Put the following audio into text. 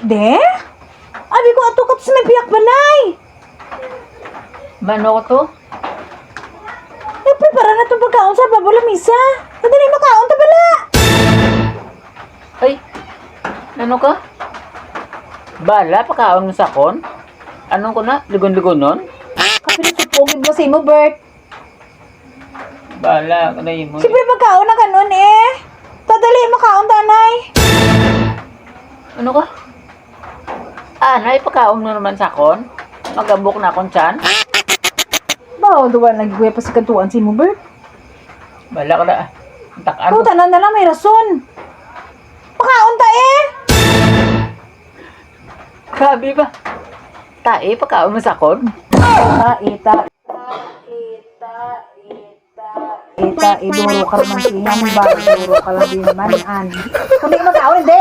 De? Abi ko ato katos may piyak balay. Mano ko to? Nagprepara na itong pagkaon sa babala misa. Nadali makaon ta bala. Ay, ano ka? Bala, pakaon mo sa kon? Anong ko na? Ligon-ligonon? Kapilit sa pugid mo sa imo, Bert. Bala, kanayin mo. Siyempre pagkaon na kanon eh. Tadali makaon tanay. Ano ka? Anay, pakaon mo naman sa kon? Magabok na akong tiyan? Bao, duwan nagiguya pa sa kantuan si mo, Bert. Bala ka na. Takaan Ikaw, mo. tanan na lang may rason. Makaon ta eh. Sabi ba? Tae, pakaon mo sa kon? Ita, iduro ka naman siya ng ba? Iduro ka lang din naman, an. Kami makaon, hindi.